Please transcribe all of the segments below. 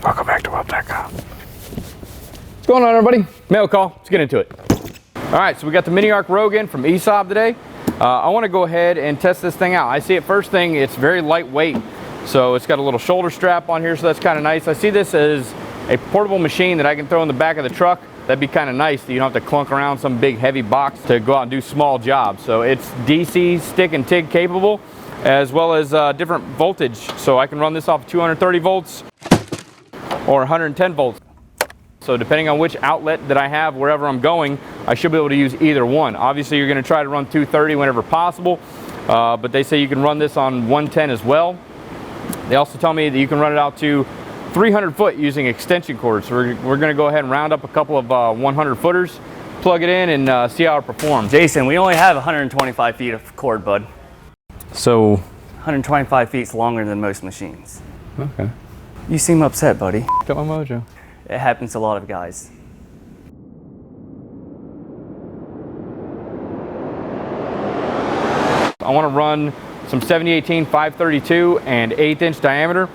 Welcome back to Weld.com. What's going on, everybody? Mail call. Let's get into it. All right, so we got the Miniarc Rogue in from ESAB today. I want to go ahead and test this thing out. I see it first thing, it's very lightweight. So it's got a little shoulder strap on here, so that's kind of nice. I see this as a portable machine that I can throw in the back of the truck. That'd be kind of nice that you don't have to clunk around some big heavy box to go out and do small jobs. So it's DC, stick, and TIG capable, as well as different voltage. So I can run this off 230 volts or 110 volts. So depending on which outlet that I have, wherever I'm going, I should be able to use either one. Obviously, you're going to try to run 230 whenever possible, but they say you can run this on 110 as well. They also tell me that you can run it out to 300 foot using extension cords. So we're going to go ahead and round up a couple of 100 footers, plug it in, and see how it performs. Jason, we only have 125 feet of cord, bud. So 125 feet is longer than most machines. Okay. You seem upset, buddy. Got my mojo. It happens to a lot of guys. I want to run some 7018 532 and 1/8 inch diameter.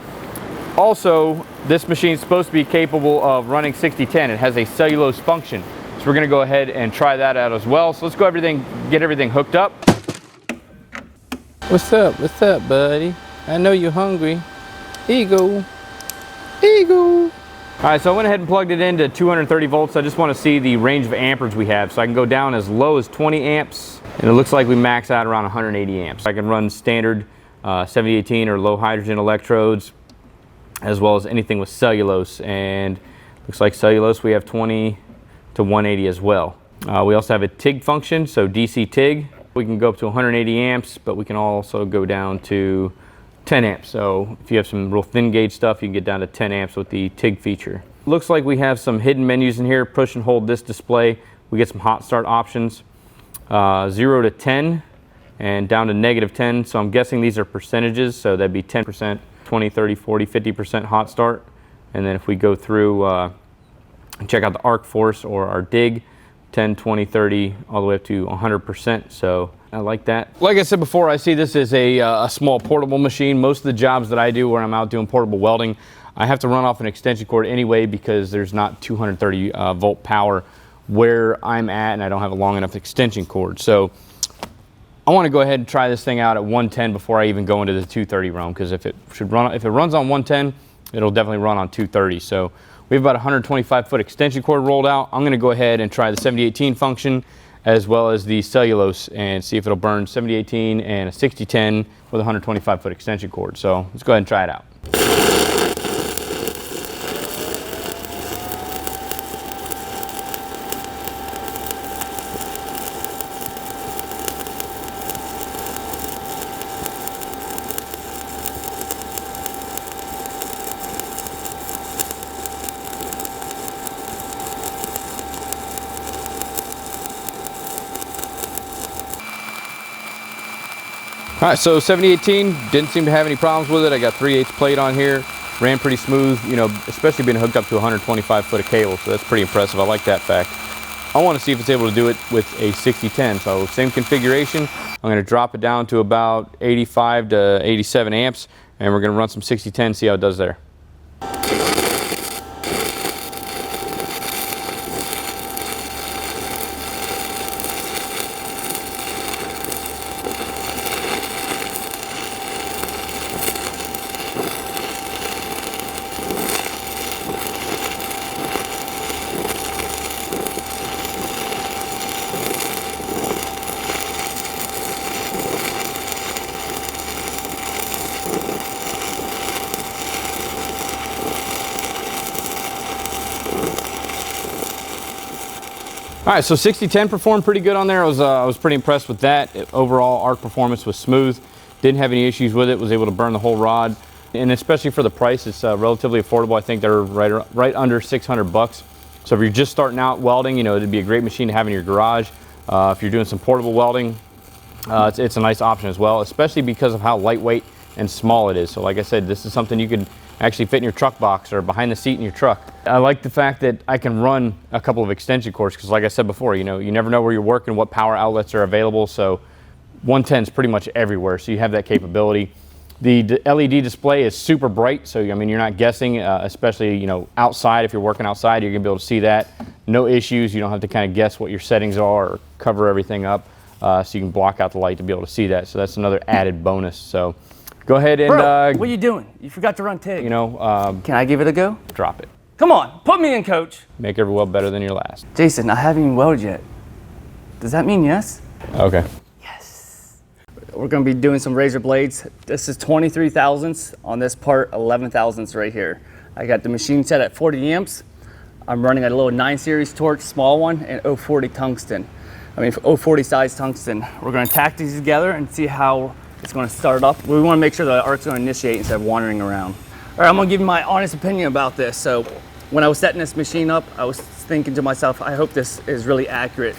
Also, this machine is supposed to be capable of running 6010. It has a cellulose function. So we're going to go ahead and try that out as well. So let's go get everything hooked up. What's up, buddy? I know you're hungry. Here you go. Here you go. All right, so I went ahead and plugged it into 230 volts. I just want to see the range of amperage we have. So I can go down as low as 20 amps, and it looks like we max out around 180 amps. I can run standard 7018 or low hydrogen electrodes, as well as anything with cellulose, and looks like cellulose we have 20 to 180 as well. We also have a TIG function, so DC TIG. We can go up to 180 amps, but we can also go down to 10 amps. So if you have some real thin gauge stuff, you can get down to 10 amps with the TIG feature. Looks like we have some hidden menus in here. Push and hold this display. We get some hot start options, 0 to 10 and down to -10. So I'm guessing these are percentages, so that'd be 10%. 20, 30, 40, 50% hot start. And then if we go through and check out the arc force or our dig, 10, 20, 30, all the way up to 100%. So I like that. Like I said before, I see this as a small portable machine. Most of the jobs that I do where I'm out doing portable welding, I have to run off an extension cord anyway because there's not 230 volt power where I'm at, and I don't have a long enough extension cord. So I want to go ahead and try this thing out at 110 before I even go into the 230 realm, because if it runs on 110, it'll definitely run on 230. So we have about 125 foot extension cord rolled out. I'm going to go ahead and try the 7018 function as well as the cellulose and see if it'll burn 7018 and a 6010 with a 125 foot extension cord. So let's go ahead and try it out. All right, so 7018, didn't seem to have any problems with it. I got 3/8 plate on here, ran pretty smooth, you know, especially being hooked up to 125 foot of cable, so that's pretty impressive. I like that fact. I want to see if it's able to do it with a 6010, so same configuration. I'm going to drop it down to about 85 to 87 amps, and we're going to run some 6010, see how it does there. All right, so 6010 performed pretty good on there. I was pretty impressed with that. Overall, arc performance was smooth. Didn't have any issues with it. Was able to burn the whole rod, and especially for the price, it's relatively affordable. I think they're right under 600 bucks. So if you're just starting out welding, you know, it'd be a great machine to have in your garage. If you're doing some portable welding, it's a nice option as well, especially because of how lightweight and small it is. So like I said, this is something you could actually fit in your truck box or behind the seat in your truck. I like the fact that I can run a couple of extension cords because like I said before, you know, you never know where you're working, what power outlets are available. So 110 is pretty much everywhere. So you have that capability. The LED display is super bright, so I mean you're not guessing, especially outside. If you're working outside, you're gonna be able to see that. No issues. You don't have to kind of guess what your settings are or cover everything up, so you can block out the light to be able to see that. So that's another added bonus. So go ahead and Bro, what are you doing? You forgot to run TIG. Can I give it a go? Drop it. Come on, put me in, coach. Make every weld better than your last. Jason, I haven't even welded yet. Does that mean yes? Okay. We're gonna be doing some razor blades. This is 23 thousandths. On this part, 11 thousandths right here. I got the machine set at 40 amps. I'm running a little 9 series torch, small one, and 040 tungsten. 040 size tungsten. We're gonna tack these together and see how it's gonna start up. We wanna make sure the arc's gonna initiate instead of wandering around. All right, I'm gonna give you my honest opinion about this. So when I was setting this machine up, I was thinking to myself, I hope this is really accurate,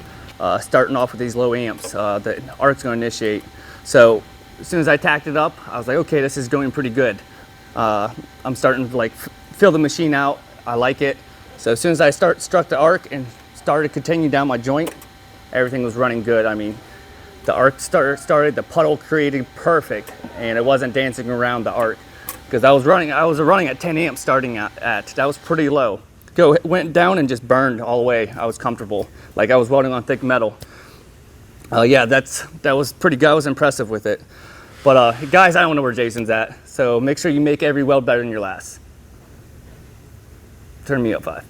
starting off with these low amps. The arc's gonna initiate. So as soon as I tacked it up, I was like, okay, this is going pretty good. I'm starting to fill the machine out. I like it. So as soon as I struck the arc and started continuing down my joint, everything was running good. I mean, the arc started, the puddle created perfect, and it wasn't dancing around the arc. Because I was running at 10 amps starting at, that was pretty low. Went down and just burned all the way. I was comfortable, like I was welding on thick metal. Yeah, that was pretty good. I was impressive with it. But guys, I don't know where Jason's at. So make sure you make every weld better than your last. Turn me up 5.